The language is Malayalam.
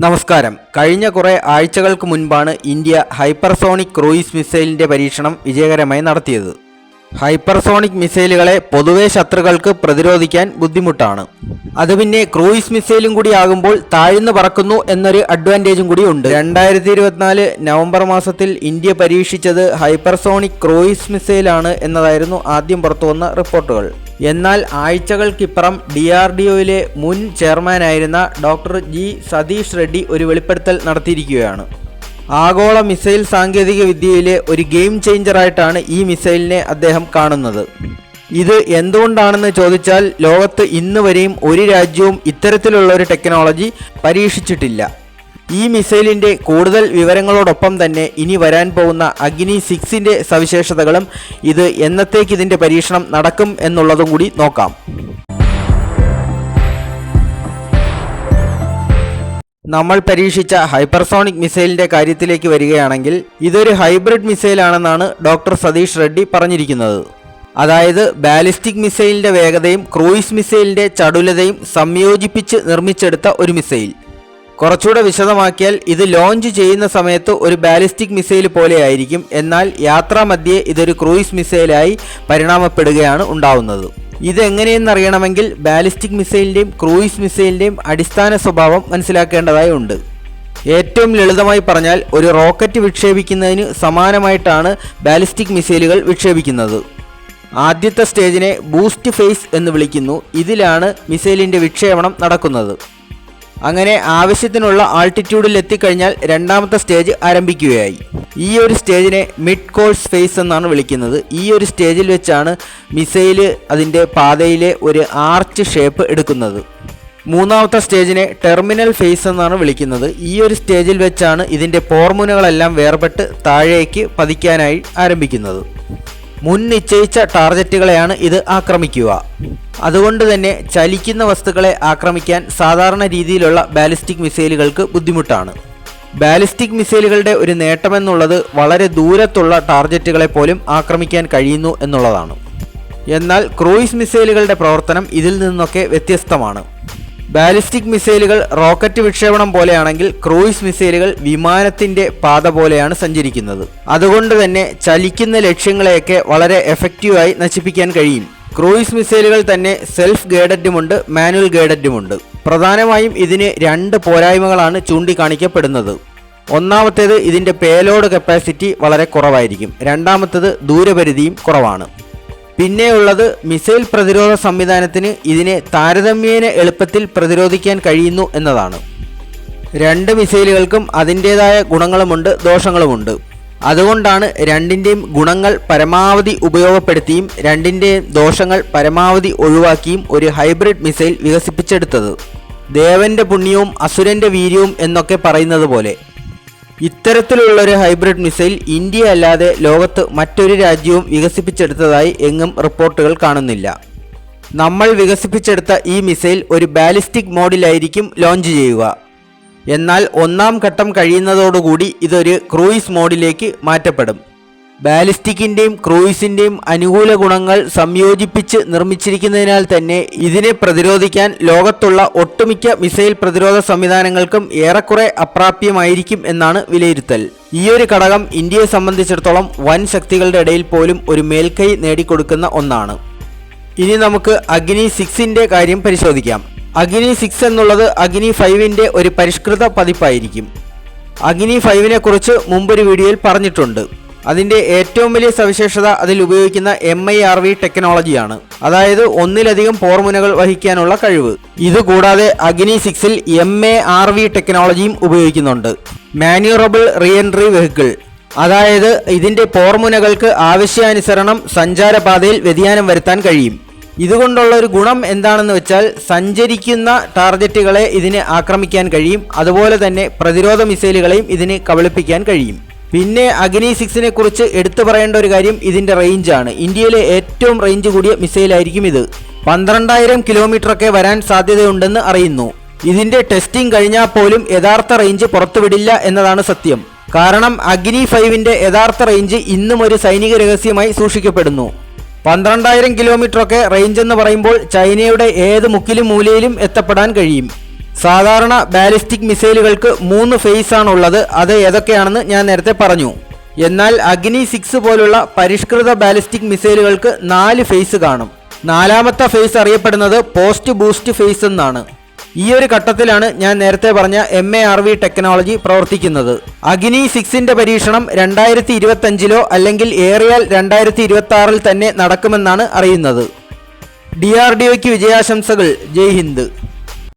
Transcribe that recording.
നമസ്കാരം. കഴിഞ്ഞ കുറേ ആഴ്ചകൾക്ക് മുൻപാണ് ഇന്ത്യ ഹൈപ്പർസോണിക് ക്രൂയിസ് മിസൈലിൻ്റെ പരീക്ഷണം വിജയകരമായി നടത്തിയത്. ഹൈപ്പർസോണിക് മിസൈലുകളെ പൊതുവെ ശത്രുക്കൾക്ക് പ്രതിരോധിക്കാൻ ബുദ്ധിമുട്ടാണ്. അത് പിന്നെ ക്രൂയിസ് മിസൈലും കൂടി ആകുമ്പോൾ താഴ്ന്നു പറക്കുന്നു എന്നൊരു അഡ്വാൻറ്റേജും കൂടി ഉണ്ട്. 2024 നവംബർ മാസത്തിൽ ഇന്ത്യ പരീക്ഷിച്ചത് ഹൈപ്പർസോണിക് ക്രൂയിസ് മിസൈലാണ് എന്നതായിരുന്നു ആദ്യം പുറത്തുവന്ന റിപ്പോർട്ടുകൾ. എന്നാൽ ആഴ്ചകൾക്കിപ്പുറം DRDOയിലെ മുൻ ചെയർമാനായിരുന്ന ഡോക്ടർ ജി സതീഷ് റെഡ്ഡി ഒരു വെളിപ്പെടുത്തൽ നടത്തിയിരിക്കുകയാണ്. ആഗോള മിസൈൽ സാങ്കേതിക വിദ്യയിലെ ഒരു ഗെയിം ചേഞ്ചറായിട്ടാണ് ഈ മിസൈലിനെ അദ്ദേഹം കാണുന്നത്. ഇത് എന്തുകൊണ്ടാണെന്ന് ചോദിച്ചാൽ ലോകത്ത് ഇന്ന് വരെയും ഒരു രാജ്യവും ഇത്തരത്തിലുള്ള ഒരു ടെക്നോളജി പരീക്ഷിച്ചിട്ടില്ല. ഈ മിസൈലിൻ്റെ കൂടുതൽ വിവരങ്ങളോടൊപ്പം തന്നെ ഇനി വരാൻ പോകുന്ന അഗ്നി 6ൻ്റെ സവിശേഷതകളും ഇത് എന്നത്തേക്ക് ഇതിൻ്റെ പരീക്ഷണം നടക്കും എന്നുള്ളതും കൂടി നോക്കാം. നമ്മൾ പരീക്ഷിച്ച ഹൈപ്പർസോണിക് മിസൈലിൻ്റെ കാര്യത്തിലേക്ക് വരികയാണെങ്കിൽ ഇതൊരു ഹൈബ്രിഡ് മിസൈലാണെന്നാണ് ഡോക്ടർ സതീഷ് റെഡ്ഡി പറഞ്ഞിരിക്കുന്നത്. അതായത് ബാലിസ്റ്റിക് മിസൈലിൻ്റെ വേഗതയും ക്രൂയിസ് മിസൈലിൻ്റെ ചടുലതയും സംയോജിപ്പിച്ച് നിർമ്മിച്ചെടുത്ത ഒരു മിസൈൽ. കുറച്ചുകൂടെ വിശദമാക്കിയാൽ ഇത് ലോഞ്ച് ചെയ്യുന്ന സമയത്ത് ഒരു ബാലിസ്റ്റിക് മിസൈൽ പോലെയായിരിക്കും, എന്നാൽ യാത്രാമധ്യേ ഇതൊരു ക്രൂയിസ് മിസൈലായി പരിണാമപ്പെടുകയാണ് ഉണ്ടാവുന്നത്. ഇതെങ്ങനെയെന്നറിയണമെങ്കിൽ ബാലിസ്റ്റിക് മിസൈലിൻ്റെയും ക്രൂയിസ് മിസൈലിൻ്റെയും അടിസ്ഥാന സ്വഭാവം മനസ്സിലാക്കേണ്ടതായി ഉണ്ട്. ഏറ്റവും ലളിതമായി പറഞ്ഞാൽ ഒരു റോക്കറ്റ് വിക്ഷേപിക്കുന്നതിന് സമാനമായിട്ടാണ് ബാലിസ്റ്റിക് മിസൈലുകൾ വിക്ഷേപിക്കുന്നത്. ആദ്യത്തെ സ്റ്റേജിനെ ബൂസ്റ്റ് ഫേസ് എന്ന് വിളിക്കുന്നു. ഇതിലാണ് മിസൈലിൻ്റെ വിക്ഷേപണം നടക്കുന്നത്. അങ്ങനെ ആവശ്യത്തിനുള്ള ആൾട്ടിറ്റ്യൂഡിൽ എത്തിക്കഴിഞ്ഞാൽ രണ്ടാമത്തെ സ്റ്റേജ് ആരംഭിക്കുകയായി. ഈ ഒരു സ്റ്റേജിനെ മിഡ് കോഴ്സ് ഫേസ് എന്നാണ് വിളിക്കുന്നത്. ഈ ഒരു സ്റ്റേജിൽ വെച്ചാണ് മിസൈല് അതിൻ്റെ പാതയിലെ ഒരു ആർച്ച് ഷേപ്പ് എടുക്കുന്നത്. മൂന്നാമത്തെ സ്റ്റേജിനെ ടെർമിനൽ ഫേസ് എന്നാണ് വിളിക്കുന്നത്. ഈ ഒരു സ്റ്റേജിൽ വെച്ചാണ് ഇതിൻ്റെ പോർമുനകളെല്ലാം വേർപെട്ട് താഴേക്ക് പതിക്കാനായി ആരംഭിക്കുന്നത്. മുൻ നിശ്ചയിച്ച ടാർഗറ്റുകളെയാണ് ഇത് ആക്രമിക്കുക. അതുകൊണ്ട് തന്നെ ചലിക്കുന്ന വസ്തുക്കളെ ആക്രമിക്കാൻ സാധാരണ രീതിയിലുള്ള ബാലിസ്റ്റിക് മിസൈലുകൾക്ക് ബുദ്ധിമുട്ടാണ്. ബാലിസ്റ്റിക് മിസൈലുകളുടെ ഒരു നേട്ടമെന്നുള്ളത് വളരെ ദൂരത്തുള്ള ടാർഗറ്റുകളെ പോലും ആക്രമിക്കാൻ കഴിയുന്നു എന്നുള്ളതാണ്. എന്നാൽ ക്രൂയിസ് മിസൈലുകളുടെ പ്രവർത്തനം ഇതിൽ നിന്നൊക്കെ വ്യത്യസ്തമാണ്. ബാലിസ്റ്റിക് മിസൈലുകൾ റോക്കറ്റ് വിക്ഷേപണം പോലെയാണെങ്കിൽ ക്രൂയിസ് മിസൈലുകൾ വിമാനത്തിൻ്റെ പാത പോലെയാണ് സഞ്ചരിക്കുന്നത്. അതുകൊണ്ട് തന്നെ ചലിക്കുന്ന ലക്ഷ്യങ്ങളെയൊക്കെ വളരെ എഫക്റ്റീവായി നശിപ്പിക്കാൻ കഴിയും. ക്രൂയിസ് മിസൈലുകൾ തന്നെ സെൽഫ് ഗൈഡഡുമുണ്ട്, മാനുവൽ ഗൈഡഡുമുണ്ട്. പ്രധാനമായും ഇതിന് രണ്ട് പോരായ്മകളാണ് ചൂണ്ടിക്കാണിക്കപ്പെടുന്നത്. ഒന്നാമത്തേത് ഇതിൻ്റെ പേലോഡ് കപ്പാസിറ്റി വളരെ കുറവായിരിക്കും. രണ്ടാമത്തേത് ദൂരപരിധിയും കുറവാണ്. പിന്നെയുള്ളത് മിസൈൽ പ്രതിരോധ സംവിധാനത്തിന് ഇതിനെ താരതമ്യേന എളുപ്പത്തിൽ പ്രതിരോധിക്കാൻ കഴിയുന്നു എന്നതാണ്. രണ്ട് മിസൈലുകൾക്കും അതിൻ്റേതായ ഗുണങ്ങളുമുണ്ട്, ദോഷങ്ങളുമുണ്ട്. അതുകൊണ്ടാണ് രണ്ടിൻ്റെയും ഗുണങ്ങൾ പരമാവധി ഉപയോഗപ്പെടുത്തിയും രണ്ടിൻ്റെയും ദോഷങ്ങൾ പരമാവധി ഒഴിവാക്കിയും ഒരു ഹൈബ്രിഡ് മിസൈൽ വികസിപ്പിച്ചെടുത്തത്. ദേവന്റെ പുണ്യവും അസുരന്റെ വീര്യവും എന്നൊക്കെ പറയുന്നത് പോലെ ഇത്തരത്തിലുള്ളൊരു ഹൈബ്രിഡ് മിസൈൽ ഇന്ത്യ അല്ലാതെ ലോകത്ത് മറ്റൊരു രാജ്യവും വികസിപ്പിച്ചെടുത്തതായി എങ്ങും റിപ്പോർട്ടുകൾ കാണുന്നില്ല. നമ്മൾ വികസിപ്പിച്ചെടുത്ത ഈ മിസൈൽ ഒരു ബാലിസ്റ്റിക് മോഡിലായിരിക്കും ലോഞ്ച് ചെയ്യുക. എന്നാൽ ഒന്നാം ഘട്ടം കഴിയുന്നതോടുകൂടി ഇതൊരു ക്രൂയിസ് മോഡിലേക്ക് മാറ്റപ്പെടും. ബാലിസ്റ്റിക്കിൻ്റെയും ക്രൂയിസിൻ്റെയും അനുകൂല ഗുണങ്ങൾ സംയോജിപ്പിച്ച് നിർമ്മിച്ചിരിക്കുന്നതിനാൽ തന്നെ ഇതിനെ പ്രതിരോധിക്കാൻ ലോകത്തുള്ള ഒട്ടുമിക്ക മിസൈൽ പ്രതിരോധ സംവിധാനങ്ങൾക്കും ഏറെക്കുറെ അപ്രാപ്യമായിരിക്കും എന്നാണ് വിലയിരുത്തൽ. ഈ ഒരു ഘടകം ഇന്ത്യയെ സംബന്ധിച്ചിടത്തോളം വൻ ശക്തികളുടെ ഇടയിൽ പോലും ഒരു മേൽക്കൈ നേടിക്കൊടുക്കുന്ന ഒന്നാണ്. ഇനി നമുക്ക് അഗ്നി 6ൻ്റെ കാര്യം പരിശോധിക്കാം. അഗ്നി 6 എന്നുള്ളത് അഗ്നി 5ൻ്റെ ഒരു പരിഷ്കൃത പതിപ്പായിരിക്കും. അഗ്നി 5നെ കുറിച്ച് മുമ്പൊരു വീഡിയോയിൽ പറഞ്ഞിട്ടുണ്ട്. അതിൻ്റെ ഏറ്റവും വലിയ സവിശേഷത അതിൽ ഉപയോഗിക്കുന്ന MIRV ടെക്നോളജിയാണ്. അതായത് ഒന്നിലധികം പോർമുനകൾ വഹിക്കാനുള്ള കഴിവ്. ഇതുകൂടാതെ അഗ്നി 6ൽ MARV ടെക്നോളജിയും ഉപയോഗിക്കുന്നുണ്ട്. മാന്യൂറബിൾ റീഎൻട്രി വെഹിക്കിൾ. അതായത് ഇതിൻ്റെ പോർമുനകൾക്ക് ആവശ്യാനുസരണം സഞ്ചാരപാതയിൽ വ്യതിയാനം വരുത്താൻ കഴിയും. ഇതുകൊണ്ടുള്ള ഒരു ഗുണം എന്താണെന്ന് വെച്ചാൽ സഞ്ചരിക്കുന്ന ടാർഗറ്റുകളെ ഇതിന് ആക്രമിക്കാൻ കഴിയും. അതുപോലെ തന്നെ പ്രതിരോധ മിസൈലുകളെയും ഇതിന് കബളിപ്പിക്കാൻ കഴിയും. പിന്നെ അഗ്നി 6നെ കുറിച്ച് എടുത്തു പറയേണ്ട ഒരു കാര്യം ഇതിൻ്റെ റേഞ്ചാണ്. ഇന്ത്യയിലെ ഏറ്റവും റേഞ്ച് കൂടിയ മിസൈലായിരിക്കും ഇത്. 12,000 കിലോമീറ്ററൊക്കെ വരാൻ സാധ്യതയുണ്ടെന്ന് അറിയുന്നു. ഇതിൻ്റെ ടെസ്റ്റിംഗ് കഴിഞ്ഞാൽ പോലും യഥാർത്ഥ റേഞ്ച് പുറത്തുവിടില്ല എന്നതാണ് സത്യം. കാരണം അഗ്നി 5ൻ്റെ യഥാർത്ഥ റേഞ്ച് ഇന്നും ഒരു സൈനിക രഹസ്യമായി സൂക്ഷിക്കപ്പെടുന്നു. 12,000 കിലോമീറ്ററൊക്കെ റേഞ്ച് എന്ന് പറയുമ്പോൾ ചൈനയുടെ ഏത് മുക്കിലും മൂലയിലും എത്തപ്പെടാൻ കഴിയും. സാധാരണ ബാലിസ്റ്റിക് മിസൈലുകൾക്ക് 3 ഫേസ് ആണുള്ളത്. അത് ഏതൊക്കെയാണെന്ന് ഞാൻ നേരത്തെ പറഞ്ഞു. എന്നാൽ അഗ്നി 6 പോലുള്ള പരിഷ്കൃത ബാലിസ്റ്റിക് മിസൈലുകൾക്ക് 4 ഫേസ് കാണും. 4ാമത്തെ ഫേസ് അറിയപ്പെടുന്നത് പോസ്റ്റ് ബൂസ്റ്റ് ഫേസ് എന്നാണ്. ഈ ഒരു ഘട്ടത്തിലാണ് ഞാൻ നേരത്തെ പറഞ്ഞ MARV ടെക്നോളജി പ്രവർത്തിക്കുന്നത്. അഗ്നി 6ന്റെ പരീക്ഷണം 2025 അല്ലെങ്കിൽ ഏറിയാൽ 2026 തന്നെ നടക്കുമെന്നാണ് അറിയുന്നത്. DRDOയ്ക്ക് വിജയാശംസകൾ. ജയ് ഹിന്ദ്.